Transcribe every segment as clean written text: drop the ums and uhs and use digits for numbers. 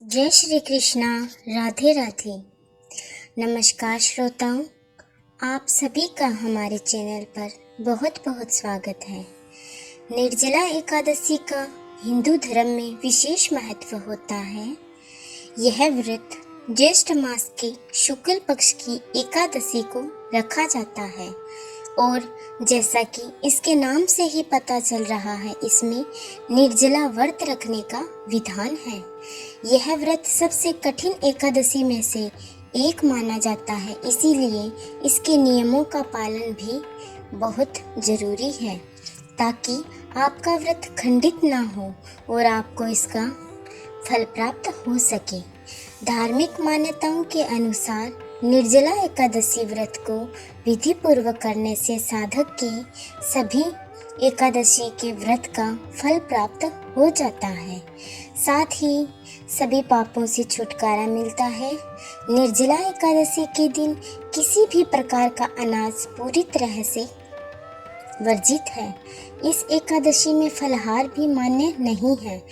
जय श्री कृष्णा। राधे राधे। नमस्कार श्रोताओं, आप सभी का हमारे चैनल पर बहुत बहुत स्वागत है। निर्जला एकादशी का हिंदू धर्म में विशेष महत्व होता है। यह व्रत ज्येष्ठ मास के शुक्ल पक्ष की एकादशी को रखा जाता है और जैसा कि इसके नाम से ही पता चल रहा है, इसमें निर्जला व्रत रखने का विधान है। यह व्रत सबसे कठिन एकादशी में से एक माना जाता है, इसीलिए इसके नियमों का पालन भी बहुत जरूरी है ताकि आपका व्रत खंडित ना हो और आपको इसका फल प्राप्त हो सके। धार्मिक मान्यताओं के अनुसार निर्जला एकादशी व्रत को विधि पूर्वक करने से साधक के सभी एकादशी के व्रत का फल प्राप्त हो जाता है, साथ ही सभी पापों से छुटकारा मिलता है। निर्जला एकादशी के दिन किसी भी प्रकार का अनाज पूरी तरह से वर्जित है। इस एकादशी में फलाहार भी मान्य नहीं है।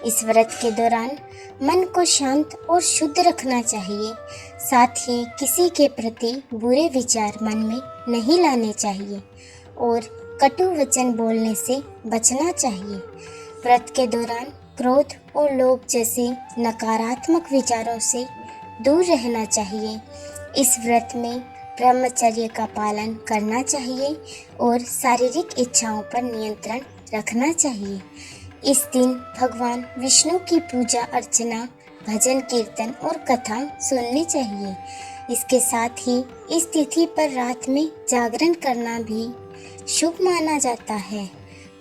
इस व्रत के दौरान मन को शांत और शुद्ध रखना चाहिए, साथ ही किसी के प्रति बुरे विचार मन में नहीं लाने चाहिए और कटु वचन बोलने से बचना चाहिए। व्रत के दौरान क्रोध और लोभ जैसे नकारात्मक विचारों से दूर रहना चाहिए। इस व्रत में ब्रह्मचर्य का पालन करना चाहिए और शारीरिक इच्छाओं पर नियंत्रण रखना चाहिए। इस दिन भगवान विष्णु की पूजा अर्चना, भजन कीर्तन और कथा सुननी चाहिए। इसके साथ ही इस तिथि पर रात में जागरण करना भी शुभ माना जाता है।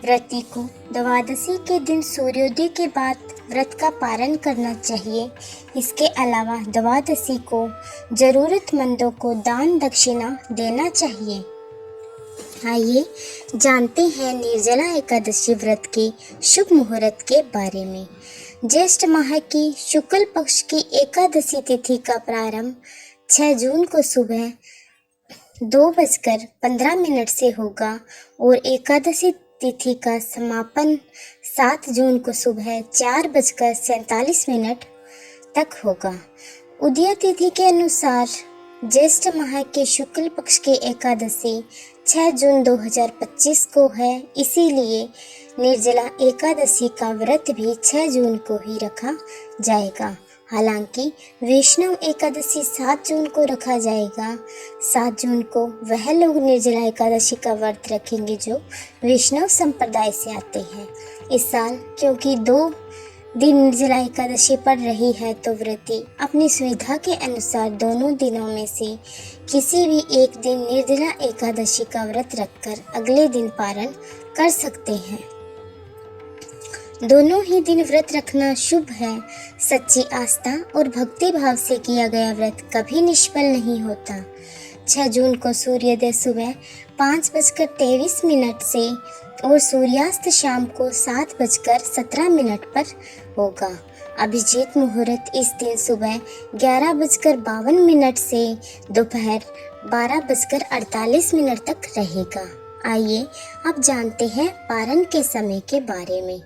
व्रती को द्वादशी के दिन सूर्योदय के बाद व्रत का पालन करना चाहिए। इसके अलावा द्वादशी को जरूरतमंदों को दान दक्षिणा देना चाहिए। आइए जानते हैं निर्जला एकादशी व्रत के शुभ मुहूर्त के बारे में। ज्येष्ठ माह की शुक्ल पक्ष की एकादशी तिथि का प्रारंभ 6 जून को सुबह 2:15 से होगा और एकादशी तिथि का समापन 7 जून को सुबह 4:47 तक होगा। उदय तिथि के अनुसार ज्येष्ठ माह के शुक्ल पक्ष की एकादशी 6 जून 2025 को है, इसीलिए निर्जला एकादशी का व्रत भी 6 जून को ही रखा जाएगा। हालांकि वैष्णव एकादशी 7 जून को रखा जाएगा। 7 जून को वह लोग निर्जला एकादशी का व्रत रखेंगे जो वैष्णव संप्रदाय से आते हैं। इस साल क्योंकि 2 दिन निर्जला एकादशी पड़ रही है, तो व्रती अपनी सुविधा के अनुसार दोनों दिनों में से किसी भी एक दिन निर्जला एकादशी का व्रत रखकर अगले दिन पारण कर सकते हैं। दोनों ही दिन व्रत रखना शुभ है। सच्ची आस्था और भक्ति भाव से किया गया व्रत कभी निष्फल नहीं होता। 6 जून को सूर्योदय सुबह 5:23 से और सूर्यास्त शाम को 7:17 पर होगा। अभिजीत मुहूर्त इस दिन सुबह 11:52 से दोपहर 12:48 तक रहेगा। आइए अब जानते हैं पारण के समय के बारे में।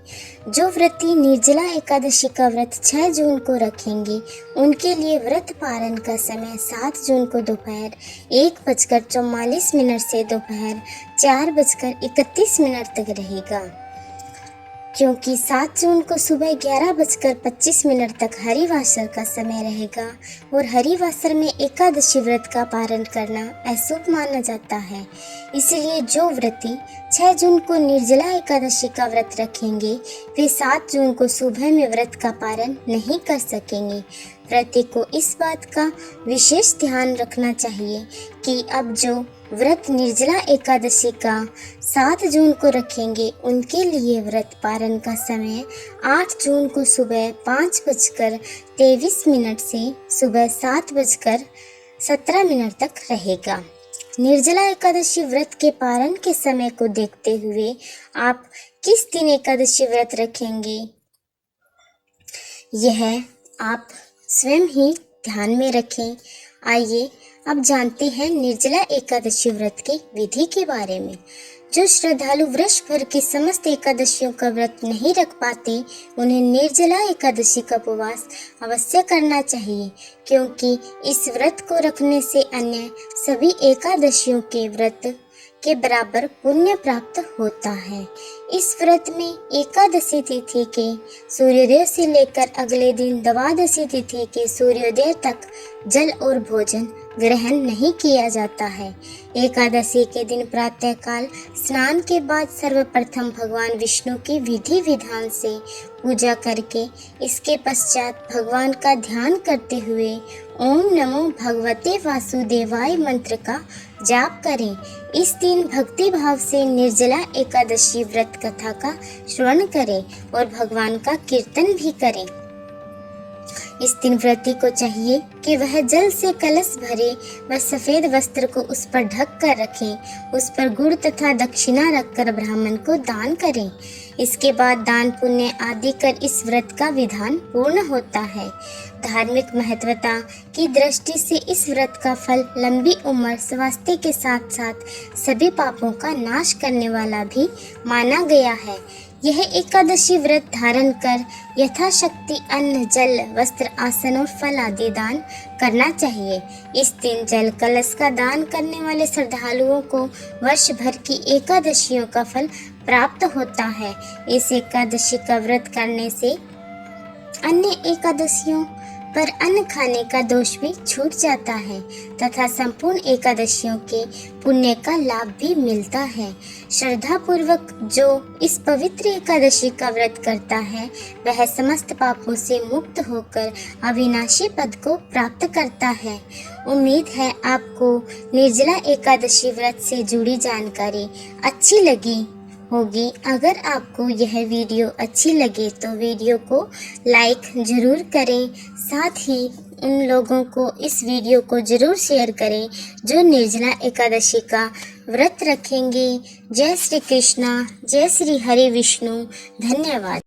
जो व्रती निर्जला एकादशी का व्रत 6 जून को रखेंगे, उनके लिए व्रत पारण का समय 7 जून को दोपहर 1:44 से दोपहर 4:31 तक रहेगा, क्योंकि 7 जून को सुबह 11:25 तक हरिवासर का समय रहेगा और हरिवासर में एकादशी व्रत का पारण करना अशुभ माना जाता है। इसलिए जो व्रती 6 जून को निर्जला एकादशी का व्रत रखेंगे, वे 7 जून को सुबह में व्रत का पारण नहीं कर सकेंगे। व्रती को इस बात का विशेष ध्यान रखना चाहिए कि अब जो व्रत निर्जला एकादशी का 7 जून को रखेंगे, उनके लिए व्रत पारण का समय 8 जून को सुबह 5:23 से सुबह 7:17 तक रहेगा। निर्जला एकादशी व्रत के पारण के समय को देखते हुए आप किस दिन एकादशी व्रत रखेंगे, यह आप स्वयं ही ध्यान में रखें। आइए अब जानते हैं निर्जला एकादशी व्रत की विधि के बारे में। जो श्रद्धालु वर्ष भर की समस्त एकादशियों का व्रत नहीं रख पाते, उन्हें निर्जला एकादशी का उपवास अवश्य करना चाहिए, क्योंकि इस व्रत को रखने से अन्य सभी एकादशियों के व्रत के बराबर पुण्य प्राप्त होता है। इस व्रत में एकादशी तिथि के सूर्योदय से लेकर अगले दिन द्वादशी तिथि के सूर्योदय तक जल और भोजन ग्रहण नहीं किया जाता है। एकादशी के दिन प्रातःकाल स्नान के बाद सर्वप्रथम भगवान विष्णु की विधि विधान से पूजा करके इसके पश्चात भगवान का ध्यान करते हुए ओम नमो भगवते वासुदेवाय मंत्र का जाप करें। इस दिन भक्ति भाव से निर्जला एकादशी व्रत कथा का श्रवण करें और भगवान का कीर्तन भी करें। इस दिन व्रती को चाहिए कि वह जल से कलश भरे व सफेद वस्त्र को उस पर ढक कर रखें। उस पर गुड़ तथा दक्षिणा रखकर ब्राह्मण को दान करें। इसके बाद दान पुण्य आदि कर इस व्रत का विधान पूर्ण होता है। धार्मिक महत्वता की दृष्टि से इस व्रत का फल लंबी उम्र, स्वास्थ्य के साथ साथ सभी पापों का नाश करने वाला भी माना गया है। यह एकादशी व्रत धारण कर यथाशक्ति अन्न, जल, वस्त्र, आसन और फल आदि दान करना चाहिए। इस दिन जल कलश का दान करने वाले श्रद्धालुओं को वर्ष भर की एकादशियों का फल प्राप्त होता है। इस एकादशी का व्रत करने से अन्य एकादशियों पर अन्न खाने का दोष भी छूट जाता है तथा संपूर्ण एकादशियों के पुण्य का लाभ भी मिलता है। श्रद्धा पूर्वक जो इस पवित्र एकादशी का व्रत करता है, वह समस्त पापों से मुक्त होकर अविनाशी पद को प्राप्त करता है। उम्मीद है आपको निर्जला एकादशी व्रत से जुड़ी जानकारी अच्छी लगी होगी। अगर आपको यह वीडियो अच्छी लगे तो वीडियो को लाइक जरूर करें, साथ ही उन लोगों को इस वीडियो को जरूर शेयर करें जो निर्जला एकादशी का व्रत रखेंगे। जय श्री कृष्णा, जय श्री हरि विष्णु। धन्यवाद।